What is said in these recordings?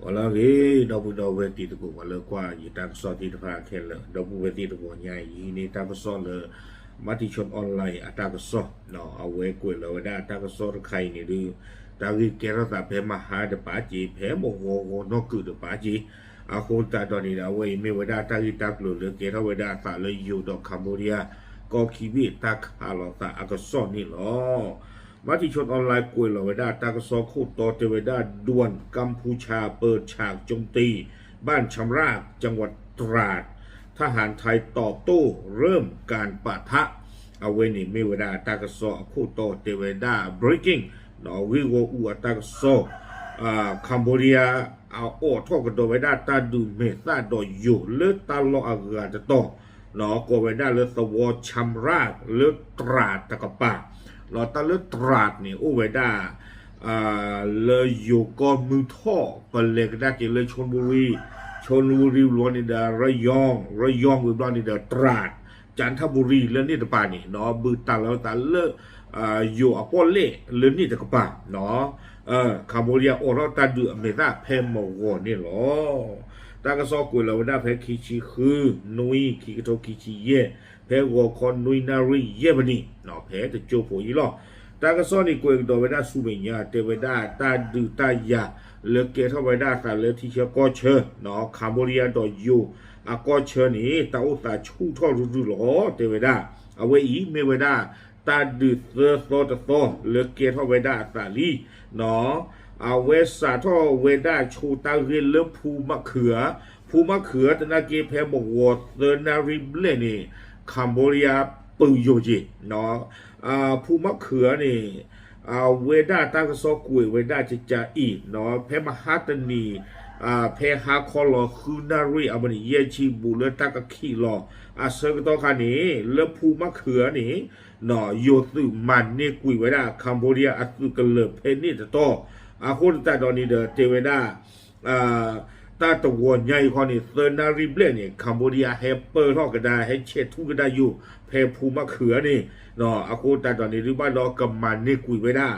Wala ge do we ti to ko le kwa yi ta so ti pha khe le do we ti to ko nya yi ni ta so le ma ti chon online ata ko so no a we ko le da ta ko so khai ni du ta gi ke ra ta phe ma ha de pa ji phe mo go no ku de pa ji a ko ta do ni da we me we da ta gi ta lo le ke ra we da sa le yu do Cambodia ก็คีบีตาขาลอตาอากาศนี่หรอมาที่ชนออนไลน์กวยเราไว้ได้ตากสอคู่ต่อเทวดาด่วนกัมพูชาเปิดฉากโจมตีบ้านชำราบจังหวัดตราดทหารไทยตอบโต้เริ่มการปะทะเอาไว้นี่มีเวลาตากสอคู่ต่อเทวดา breaking นอวิโวอูตากสอคัมโบเดียเอาโอ้ทอกันโดยไว้ได้ตาดูเมตาดอยอยู่เลือดตาลออากาศจะต่อเนาะก็ไว้ได้เลือดสวอชำราบเลือดตราดตะกปะเราตาเลือดตราดนี่โอ้ไว้ได้เลยอยู่ก็มือท่อไปเลยก็ได้เกี่ยวเลยชลบุรีล้วนนี่เดระยองวิบลอนนี่เดตราดจันทบุรีเรื่องนี้ตะปานี่เนาะบือตาแล้วตาเลืออยู่อปอเล่เรื่องนี้ตะกปะเนาะคัมโบเดียโอเราตาดูอเมริกาเพมโมโกนี่หรอตากระซอกกุยเราได้เพคิชิคือนุยคิกโตคิชิเย่เพวอคอนนุยนารีเย่บันนี่เนาะเพจะโจโผอีหรอตากระซอนี่กุยตัวเวด้าสุเมียเตเวด้าตาดูตายาเลือกเกทเวด้าตาเลือกที่เชื่อก็เชื่อเนาะคัมโบเดียดอยูก็เชื่อนี่ตาอุตาชูท่อรูหรอเตเวด้าเอาไว้อีเมเวด้าตาดูเซอร์โซตโตเลือกเกทเวด้าตาลีเนาะเอาเวสาท่อเวด้าชูตาเรียนเลือกภูมะเขือตนาเกเพมวอเตอร์นาริบเลนี่คัมโบเดียปืนโยจิเนาะภูมะเขือนี่เวด้าตากซอกุยเวด้าจิจาอีเนาะเพมหาตนีเพฮาคอลอคือนารีอันนี้เยชิบูเลตากขีลอเซอร์กตอคานี่เลือภูมะเขือนี่เนาะโยตุมันนี่กุยเวด้าคัมโบเดียอัตุกเลเพนี่จะต่อคนแต่ตอนนี้เดเทเวด้าตาตะวันใหญ่คนนี้เซอร์นาริเบลนี่คัมโบเดียเฮเปอร์ทอกก็ได้ให้เช็ดทุกก็ได้อยู่เพภูมะเขือนี่เนาะคนแต่ตอนนี้หรือว่ารอกำมันนี่กุยไว้ได้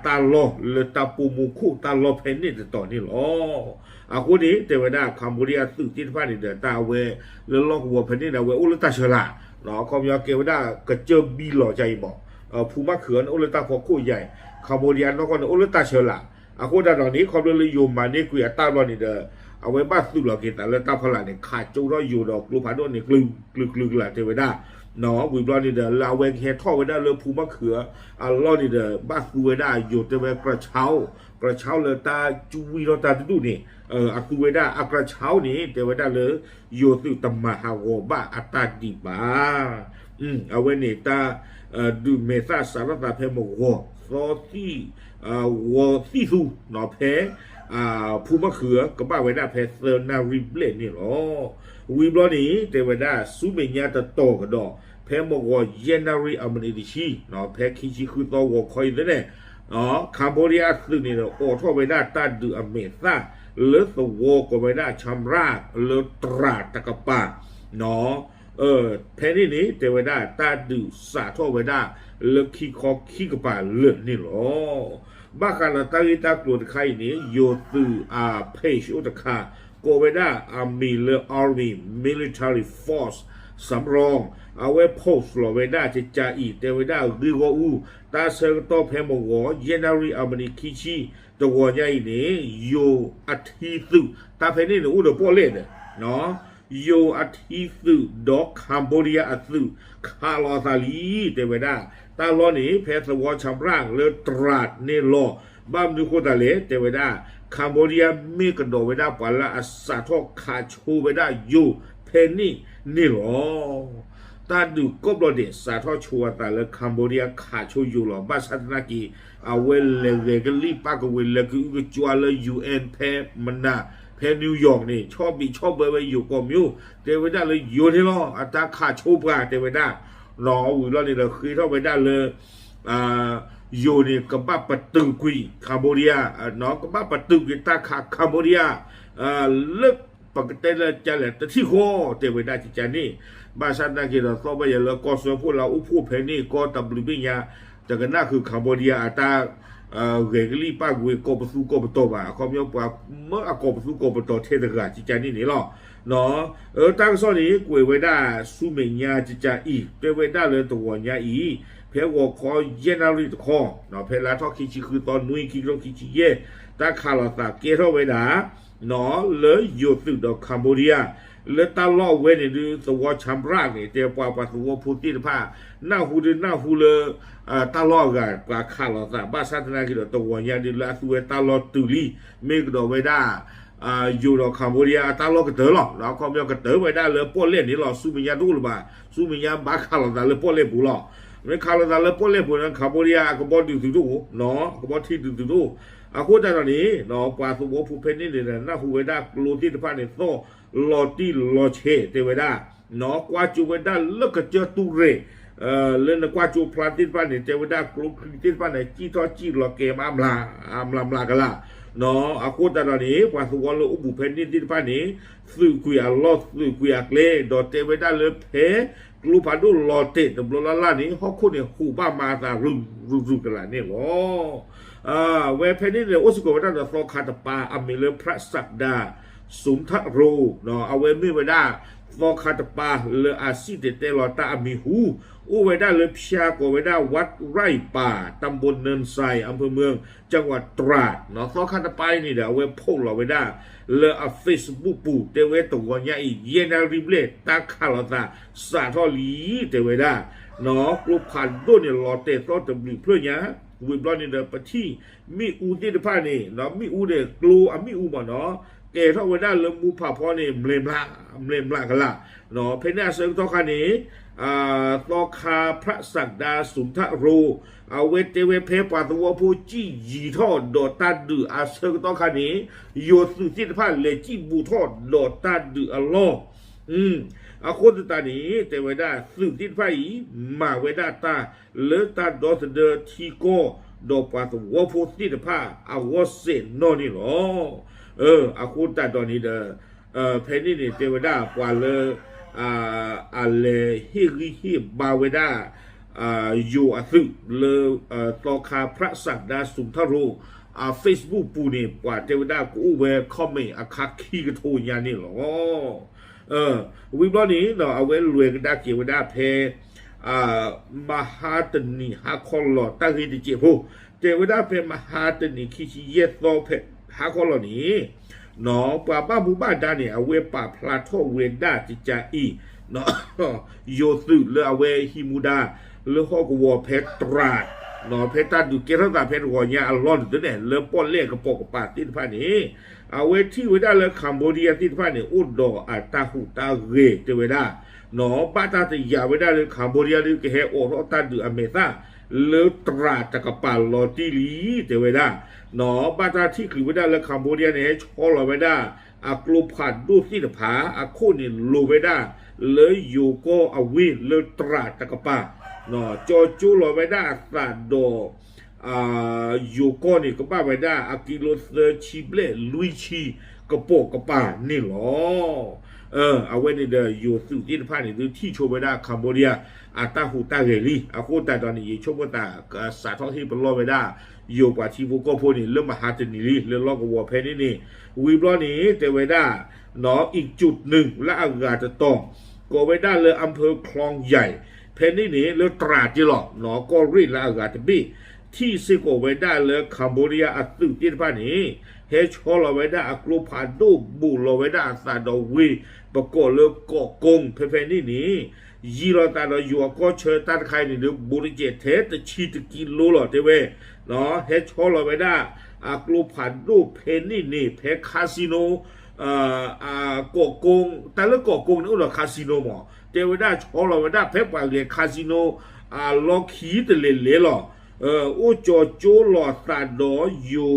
ตาลอเลตาปูมุคุตาลอเพนนี่จะต่อนี่หรอคนนี้เทวดาคัมโบเดียสื่อที่ฟ้านี่เดตาเวเลลอกวัวเพนนี่นะเวอุลตาเชลาเนาะคอมยาเกวด้ากระเจิมบีหล่อใจบอกภูมะเขืออุลตาพอคู่ใหญ่คัมโบเดียนก็อุลตาเชลาคนแต่ตอนนี้ความเรื่องอยู่มานี่กุยตาลอนี่เดเอาไว้บ้านสุดหล่อกินแต่แล้วตาพลาเนี่ยขาดจูร้อยอยู่ดอกลูกพันธุ์นี่กลึกแหละเทวดาเนาะวิบลอนี่เดลาเวงเฮท่อไว้ได้เรือภูมะเขือลอนี่เดบ้านสุไว้ได้อยู่เทวกระเช้าเลยตาจูวีเราตาดูนี่สุไว้ได้กระเช้านี่เทวดาเลยอยู่สุตมหาวบ้าอัตตาดีบ้าเอาไว้นี่ตาดูเมษาสารตาเพมโกซอซี่วอซี่ซูเนาะเพภูมะเขือก็บ้าไว้ได้เพเซอร์นาริเบลนี่หรอวิบลอนี่เทวดาสุเมียตะโตกระดอเพมโกเยนารีอเมริดิชีเนาะเพคิชิคือตัววอคอยเด้เนาะคัมโบเดียซึ่งนี่เนาะโอ้ท่อไว้ได้ตาดูอเมซ่าเลือดสวอก็ไว้ได้ชำราบเลือดตราตะกปาเนาะเพนี่เทวดาตาดูสาท่อไว้ได้เลือดขี้กระปาเลือดนี่หรอบ้าการละตาลิตากลุ่นใครนี้โยตืเพชอุตคาโกเวด้ามีเลอาร์มีมิลิเตอรี่ฟอร์สสำรองเอาไว้โพสต์เวด้าจะจ่าอีเทวด้าริวอูตาเซอร์โตเพมโกเยนารีอเมริคิชีตัวใหญ่นี้โยอาทิสุตาเพนี่หนูเดือดพ่อเล่นเนาะโยอาทิสุดอกคัมโบเดียอัสุคาลอซาลีเทวดาตาลอนี่เพสวอชำร่างเลือตราดเนลอบ้ามดูโคตาเลเทวดาคัมโบเดียมีกระโดดไว้ได้ปะละอัสาทอกขาชูไว้ได้อยู่เพนี่หรอตาดูกบลเดสาทอชัวแต่ละคัมโบเดียขาชูอยู่หรอบ้าสัตนากีเอาเวลเลกลีปากเวลคือจวลยูเอ็นเพมันนาเพนิวยอร์กนี่ชอบเบอร์ไปอยู่กอมิวเทวดาเลยอยู่ที่ล้ออัตราขาชูปลาเทวดาหนอวิลนี่เราคือเข้าไปได้เลยอยู่นี่กับบ้าปตึงกุยคัมโบเดียหนอกับบ้าปตึงกุยตาขาคัมโบเดียเลิกปกติเราจะแหละแต่ที่โคเทวดาจิจานี่บ้านฉันนั่งกินเราต้องไปอย่างเราก็ส่วนพวกเราอุปเพนี่ก็ตับลิบิญญา จากนั้นคือคัมโบเดียอาตาเรกลี่ป้ากุยโกปซูโกปโตบ่าเขามีว่าเมื่อโกปซูโกปโตเทศกาจิจานี่นี่หรอเนาะตั้งส่วนนี้กุยไว้ได้สุเมียจิจาอีเป็นไว้ได้เลยตัวญาอีเพอว่าขอเยนาริตคอเนาะเพลาทอคิชิคือตอนนุ้ยคิโรคิชิเยตาคาลาตาเกทไว้ได้เนาะเลยอยู่ตึกดอกคัมโบเดียเลยตลอดเว้นดูตัวชัมรากเนี่ยเดี๋ยวป่าตัวพูดที่ผ้าหน้าหูหน้าหูเลยตลอดกันปลาคาลาตาบ้าสัตนาคิดตัวญาดิลาสุเวตลอดตุลีเมกดอกไว้ได้อยู่ดอกคัมโบเดียตลอดก็เต๋อหรอกแล้วเขาไม่เอาก็เต๋อไว้ได้เลยป้อนเล่นนี่หรอสู้มีญาดูหรือเปล่าสู้มีญาบ้าคาลาตาเลยป้อนเล่นบุหรอไม่คาลาตาเลยป้อนเล่นบุนั้นคัมโบเดียก็บอกดูดูเนาะก็บอกที่ดูအခုတတော်นี้เนาะป่าสุโขผู้เพนนี่เนี่ยน่าหูเวดาโลติตะพาเนี่ยโซลอติลอเชเตเวดาเนาะกว่าจูเวดาลึกเจอตูเรเล่นกว่าจูพลาติตะพาเนี่ยเตเวดากลุ่มติตะพาเนี่ยจีทอจีลอเกมอัมลากันละเนาะအခုတတော်นี้ป่าสุโขโลอุบุเพนนี่ติตะพาเนี่ยสื่อกุยลอสื่อกุยเลดอเตเวดาเลยเพกลุ่มพาดูลอเตตบลลานี่ฮอกคนเนี่ยหูบ้ามาซารุกันละเนี่ยโอ้เวเพนี่เนี่ยอุสโกวดาโซคาตปาอเมเลพระสักดาสุนทโรเนาะเอาเวมีเวดาโซคาตปาเลอาซิเตเตลอตาอมิฮูอุเวดาเลพชาโกเวดาวัดไร่ป่าตำบลเนินไซอำเภอเมืองจังหวัดตราดเนาะโซคาตปานี่เดี๋ยวเวโพลเราเวดาเลอเฟซบุ๊กปูเตเวตัวเนี้ยอีเยนาริเบลตาคาลตาสาทอลีเตเวดาเนาะกลุ่มพันด้วยเนี่ยลอเตโตตบลิเพื่อเนี้ยวิบลอนี่เดปที่มีอูที่เดพานี่เนาะมีอูเดกลูมีอูบ่เนาะเกเท่าเวลาเลมูพาพอนี่เมลมละกันละเนาะเพน่าเซิงตอคานี้ตอคาพระสักดาสุนทโรเอาเวเตเวเพปาตัวผู้จี้ยีทอดโดตาดืออาเซิงตอคานี้โยสุที่เดพาเลจี้บูทอดโดตาดืออัลลอฮ์อาคนตานี้แต่เวลาสื่อที่ไฟมาเวลาตาเลตาดอสเดอทีโกดอปาตัวโพสติดผ้าอาวเซนนนี่หรออาคนตาตอนนี้เพนนี่แต่เวลาปว่าเลอะไรฮิบาเวลาอยู่อาสึเลตอคาพระสักดาสุนทโรเฟซบุ๊กปูนี่ปว่าเทวดากูเวคอมเมนต์อาคาคีกโทยานี่หรอวิบลอนี้เนาะเอาไว้รวยกันได้เกี่ยวได้เพมหาตนีฮาคอลอตั้งให้ดีเจ้าผู้เจ้าได้เพมหาตนีคิชิเยโซเพฮาคอลอนี้เนาะป่าบ้าบุบ้าด้านเนี่ยเอาไว้ป่าพลาโตเวด้าจิจาอีเนาะโยสุเลเอาไว้ฮิมูดาเลฮอกวอเพตราดเนาะเพตราดูเกล้าตาเพตหัวเนี่ยอัลลอนตัวเนี่ยเลป้อนเล่กระปกกระปาติดผ้านี้เอาไว้ที่ไว้ได้เลยคัมโบเดียที่ผ้าเนี่ยอุดดออัตตาหูตาเรเจไว้ได้เนาะป้าตาจะยาไว้ได้เลยคัมโบเดียหรือเกเฮโอโรตาดูอเมซาเลตราตะกปาลอติลีเจไว้ได้เนาะป้าตาที่คือไว้ได้เลยคัมโบเดียเนี่ยชอลไว้ได้อากลูผัดดูที่ผาอาคูนี่ลูไว้ได้เลยยูโกอวิเลตราตะกปาเนาะจอจูลไว้ได้ซาโดยูโกนี่ก็ป้าไว้ได้อากิโลเซชิเบลลุยชีกระโปกกระป่านี่หรอเอาไว้ในเดอยู่สุดที่ผ้านี่ดูที่โชว์ไว้ได้คัมโบเดียอาตาหูตาเรลีอาโคตาตอนนี้ชมว่าตาสาท้องที่เป็นรอไว้ได้อยู่กว่าที่พวกก็พูดนี่เรื่องมหาเจนีลีเรื่องลอกวัวเพนี่นี่วิบล้อนี้แต่ไว้ได้เนาะอีกจุดหนึ่งและอากาศจะต้องก็ไว้ได้เลยอำเภอคลองใหญ่เพนี่นี่เรื่องตราดจีหลอกเนาะก็รีดและอากาศจะบี้ที่ซิโกไว้ได้เลยคัมโบเดียอัตุที่ผ้านี้เฮชอลไว้ได้อักลูพาดูบูลไว้ได้ซาดอวีปกอบเลยกอกงเพนี่ยีรอตาเราอยู่ก็เชิญตัดใครนี่หรือบุริเจเทสชีตกิโลหรอเทเวเนาะเฮชอลไว้ได้อักลูพาดูเพนี่เพคาสิโนกอกงแต่ละกอกงนี่อุลคาสิโนหมอเทวดาชอลไว้ได้เพปว่าเรียคาสิโนล็อกขีดเลหรออุจโจลอตาดออยู่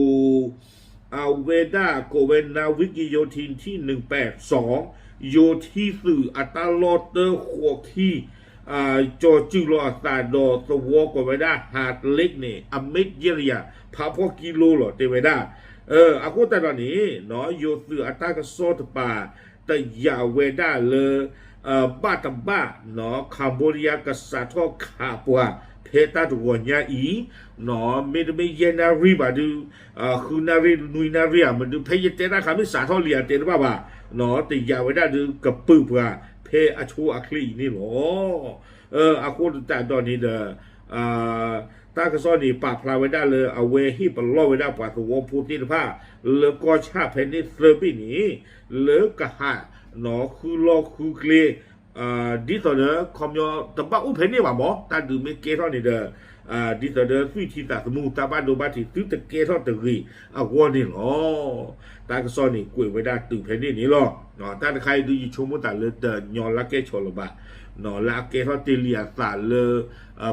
เวดาโกเวนาวิกิโยทินที่182โยที่สื่ออัตลอเตอร์หัวขี้จอจิลอตาดอสวอกเวดาหาดเล็กเนี่ยอเมริกเรียพาพอกิโลหรอเตเวดาอากูแต่ตอนนี้เนาะโยสื่ออัตากโซตปาแต่ยาเวดาเลยบ้าตัมบ้าเนาะคัมโบเดียกับซาทอคาปัวเพ ตาตัวเนี้ยอีเนาะไม่เย็นนารีบาดูคือนารีนุยนารีอ่ะมันดูเพยเตนะคำที่สาทอเลียเตนะบ้าเนาะแต่ยาไว้ได้ดูกับปื้เพื่อเพอชูอัคลีนี่หรออากูแต่ตอนนี้เด้อตากระซ้อนนี่ปากพลาไว้ได้เลยเอาเวฮีปล่อไว้ได้ปากตัวพูตินผ้าเลก็ชาเพนนี่เซอร์ปีนี้เลกะฮะเนาะคือลอคือเคลดีต่อเด้อคอมยอตบะอุเพนนี่ว่าหมอตาดูไม่เกท่อนี่เด้อดีต่อเด้อสุยที่ตาสมูตาบ้านดูบ้านที่ตื้อตะเกท่อตะกีเอาวัวนี่หรอตากระซ้อนนี่กุยไว้ได้ตื่นเพนนี่นี่หรอเนาะตาใครดูยิชมุตาเลยเดินยอนละเกชลบะเนาะละเกท่อเตลียสาเล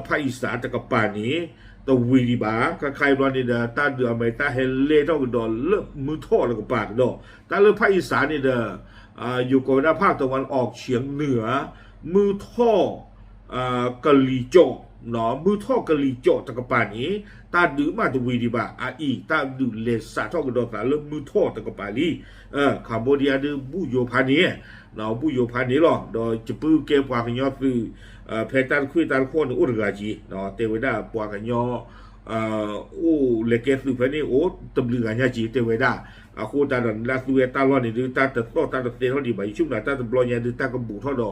ภาคอีสานตะกปานี้ตัววีดีบาใครบ้านนี่เด้อตาเดือไม่ตาเฮเลต้องกระโดดเลิกมือท่อแล้วก็ปากดอกตาเลิกภาคอีสานนี่เด้ออยู่กับหน้าภาคตะวันออกเฉียงเหนือมือท่อกะลีโจเนาะมือท่อกะลีโจตะกปานี้ตาดื้อมาตัววีดีบาอีตาดื้อเลสาท่อกระโดดสาเลิกมือท่อตะกปาลีคัมโบเดียดื้อบุโยพานีเนาะบุโยพานีหรอโดยจะปื้อเก็บปากกันยอซื้อเพตันคุยตันโคนอุรกาจีเนาะเทวดาปากกันยออู้เลเกสือเพนี่โอ้ตบลือกันยาจีเทวดาaku tak ada suwe talon ni dia tak tak tak tengok di bayi cuma tak belanja dia tak kebu tho do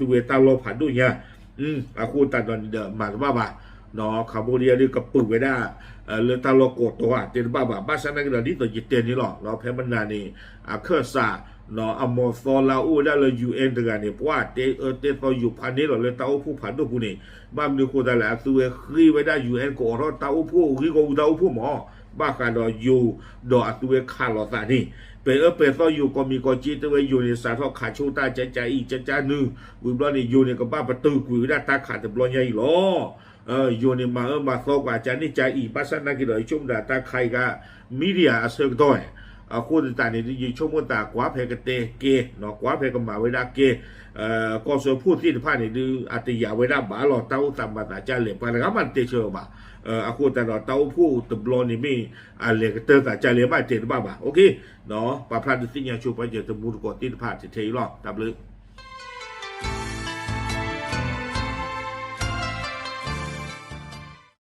suwe talon padunya aku tak ada dia mak baba no Cambodia dia kepu we da le talon ko to a te baba bahasa nak di to jiten ni lo no pemana ni ke sa no amo so la u da le UN တကni pwa te to yu phan ni lo le tau phu phan do pu ni ba mi ko da la suwe khri we da UN ko ro tau phu ri ko tau phu moบ้ากันดออยู่ดอตัวขาหลอสานี่เป็นต่ออยู่ก็มีก็จีตัวอยู่ในสาทอขาชูตาใจอีใจนึงวิบล้อนี่อยู่ในก็บ้าประตูกุยได้ตาขาดแต่บล้อใหญ่หรออยู่ในมาโซกว่าใจนี่ใจอีปัสสนากิโลชุ่มดาตาใครก็มีเดียเสกด้วยคู่ต่างๆนี่ยิ่งชุ่มตากว่าเพกเตเกเนาะกว่าเพกมาไว้ได้เกก็ส่วนพูดที่ผ่านนี่ดูอัตยาไว้ได้บ้าหลอเต้าตามมาตาใจเหลี่ยมไปแล้วมันเตเชอบ่าaku tak ada tahu pun teblon ni mi ale kata tak cari mai te ba ba okey no pa plan tu sinya cuba je temu ko tin pha te thei lo tak le